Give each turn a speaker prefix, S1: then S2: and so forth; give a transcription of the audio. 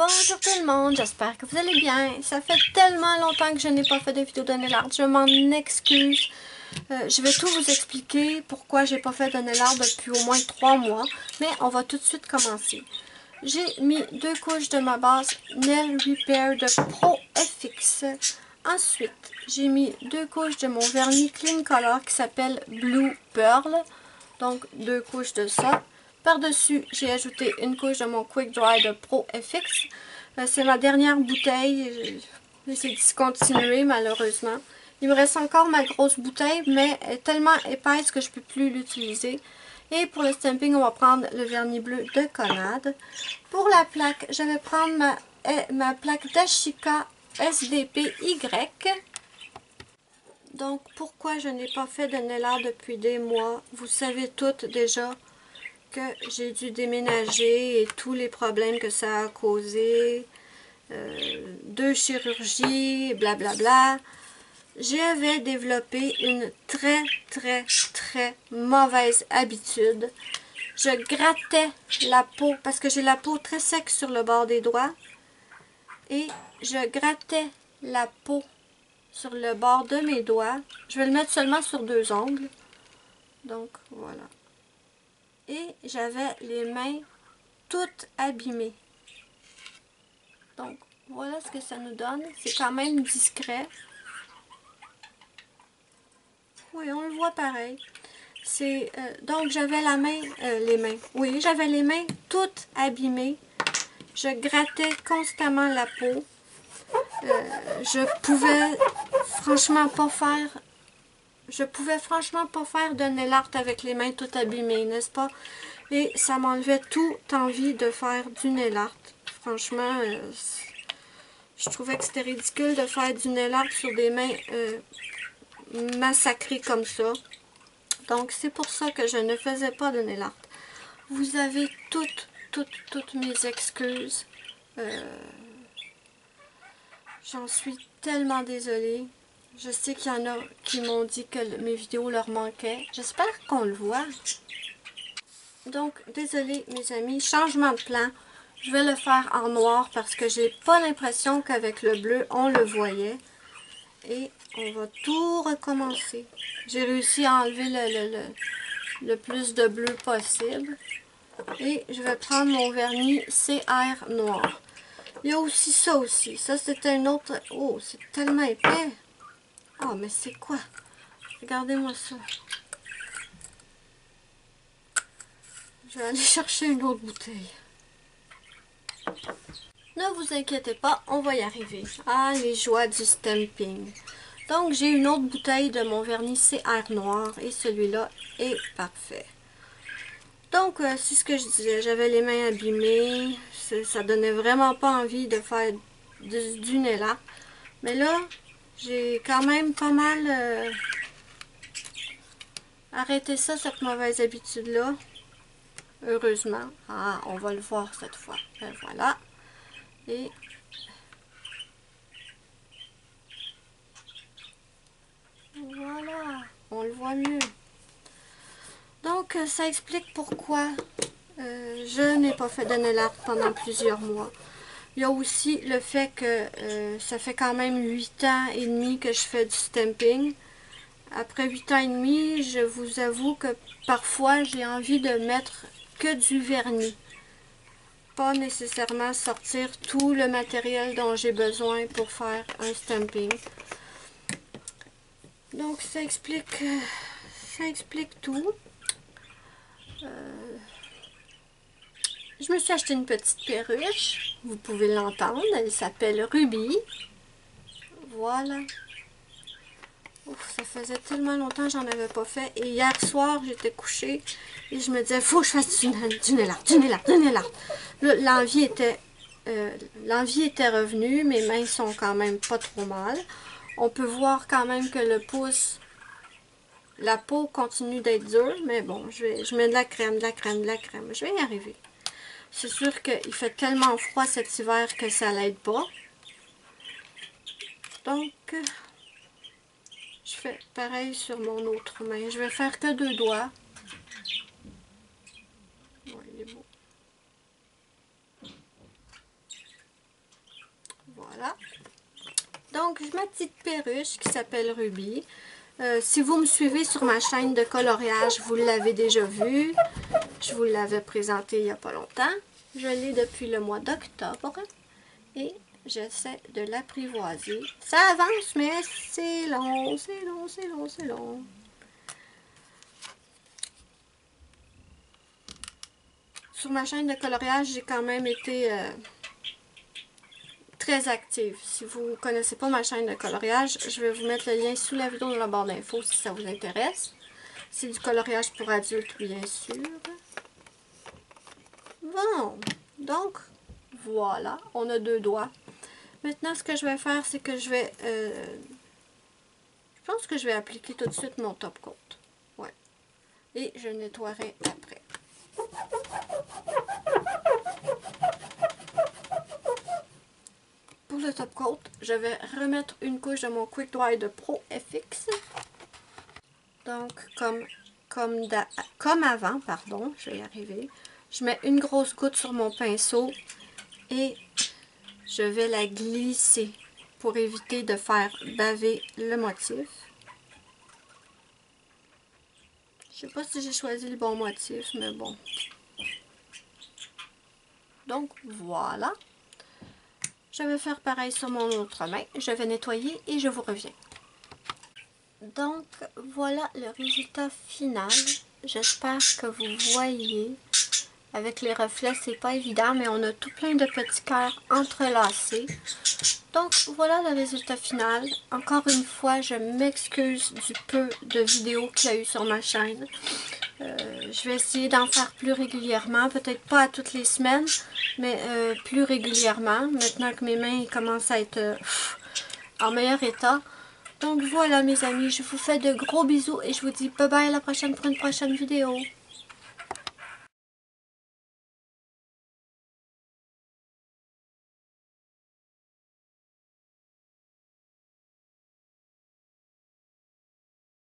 S1: Bonjour tout le monde, j'espère que vous allez bien. Ça fait tellement longtemps que je n'ai pas fait de vidéo de nail art, je m'en excuse. Je vais tout vous expliquer pourquoi j'ai pas fait de nail art depuis au moins 3 mois. Mais on va tout de suite commencer. J'ai mis 2 couches de ma base Nail Repair de Pro FX. Ensuite, j'ai mis 2 couches de mon vernis Clean Color qui s'appelle Blue Pearl. Donc 2 couches de ça. Par-dessus, j'ai ajouté une couche de mon Quick Dry de Pro FX. C'est ma dernière bouteille. C'est discontinué malheureusement. Il me reste encore ma grosse bouteille, mais elle est tellement épaisse que je ne peux plus l'utiliser. Et pour le stamping, on va prendre le vernis bleu de Conad. Pour la plaque, je vais prendre ma plaque Dashika SDP-Y. Donc, pourquoi je n'ai pas fait de nail art depuis des mois? Vous savez toutes déjà que j'ai dû déménager et tous les problèmes que ça a causé, 2 chirurgies, blablabla. J'avais développé une très mauvaise habitude. Je grattais la peau, parce que j'ai la peau très sec sur le bord des doigts, et je grattais la peau sur le bord de mes doigts. Je vais le mettre seulement sur 2 ongles. Donc, voilà. Et j'avais les mains toutes abîmées. Donc, voilà ce que ça nous donne. C'est quand même discret. Oui, on le voit pareil. Donc, j'avais Oui, j'avais les mains toutes abîmées. Je grattais constamment la peau. Je pouvais franchement pas faire de nail art avec les mains toutes abîmées, n'est-ce pas? Et ça m'enlevait toute envie de faire du nail art. Franchement, je trouvais que c'était ridicule de faire du nail art sur des mains massacrées comme ça. Donc, c'est pour ça que je ne faisais pas de nail art. Vous avez toutes mes excuses. J'en suis tellement désolée. Je sais qu'il y en a qui m'ont dit que mes vidéos leur manquaient. J'espère qu'on le voit. Donc, désolée mes amis, changement de plan. Je vais le faire en noir parce que j'ai pas l'impression qu'avec le bleu, on le voyait. Et on va tout recommencer. J'ai réussi à enlever le plus de bleu possible. Et je vais prendre mon vernis CR noir. Il y a aussi ça aussi. Ça, c'était une autre... Oh, c'est tellement épais. Oh, mais c'est quoi? Regardez-moi ça. Je vais aller chercher une autre bouteille. Ne vous inquiétez pas, on va y arriver. Ah, les joies du stamping. Donc, j'ai une autre bouteille de mon vernis CR noir et celui-là est parfait. Donc, c'est ce que je disais. J'avais les mains abîmées. Ça donnait vraiment pas envie de faire du nail art. Mais là, j'ai quand même pas mal arrêté ça, cette mauvaise habitude-là. Heureusement. Ah, on va le voir cette fois. Ben voilà. Et voilà. On le voit mieux. Donc, ça explique pourquoi je n'ai pas fait de nail art pendant plusieurs mois. Il y a aussi le fait que ça fait quand même 8 ans et demi que je fais du stamping. Après 8 ans et demi, je vous avoue que parfois j'ai envie de mettre que du vernis. Pas nécessairement sortir tout le matériel dont j'ai besoin pour faire un stamping. Donc ça explique tout. Je me suis acheté une petite perruche. Vous pouvez l'entendre. Elle s'appelle Ruby. Voilà. Ouf, ça faisait tellement longtemps que j'en avais pas fait. Et hier soir, j'étais couchée et je me disais, faut que je fasse du nail art. L'envie était revenue. Mes mains sont quand même pas trop mal. On peut voir quand même que le pouce, la peau continue d'être dure. Mais bon, je mets de la crème. Je vais y arriver. C'est sûr qu'il fait tellement froid cet hiver que ça l'aide pas. Donc, je fais pareil sur mon autre main. Je vais faire que 2 doigts. Ouais, il est beau. Donc, ma petite perruche qui s'appelle Ruby. Si vous me suivez sur ma chaîne de coloriage, vous l'avez déjà vu. Je vous l'avais présenté il n'y a pas longtemps. Je l'ai depuis le mois d'octobre. Et j'essaie de l'apprivoiser. Ça avance, mais c'est long, c'est long, c'est long, c'est long. Sur ma chaîne de coloriage, j'ai quand même été très active. Si vous ne connaissez pas ma chaîne de coloriage, je vais vous mettre le lien sous la vidéo dans la barre d'infos si ça vous intéresse. C'est du coloriage pour adultes, bien sûr. Bon, donc, voilà, on a 2 doigts. Maintenant, ce que je vais faire, c'est que je vais... je pense que je vais appliquer tout de suite mon top coat. Ouais. Et je nettoierai après. Pour le top coat, je vais remettre une couche de mon Quick Dry de Pro FX. Donc, comme avant, pardon, je vais y arriver. Je mets une grosse goutte sur mon pinceau et je vais la glisser pour éviter de faire baver le motif. Je ne sais pas si j'ai choisi le bon motif, mais bon. Donc, voilà. Je vais faire pareil sur mon autre main. Je vais nettoyer et je vous reviens. Donc, voilà le résultat final. J'espère que vous voyez. Avec les reflets, c'est pas évident, mais on a tout plein de petits cœurs entrelacés. Donc, voilà le résultat final. Encore une fois, je m'excuse du peu de vidéos qu'il y a eu sur ma chaîne. Je vais essayer d'en faire plus régulièrement. Peut-être pas à toutes les semaines, mais plus régulièrement. Maintenant que mes mains commencent à être en meilleur état. Donc voilà mes amis, je vous fais de gros bisous et je vous dis bye bye à la prochaine pour une prochaine vidéo.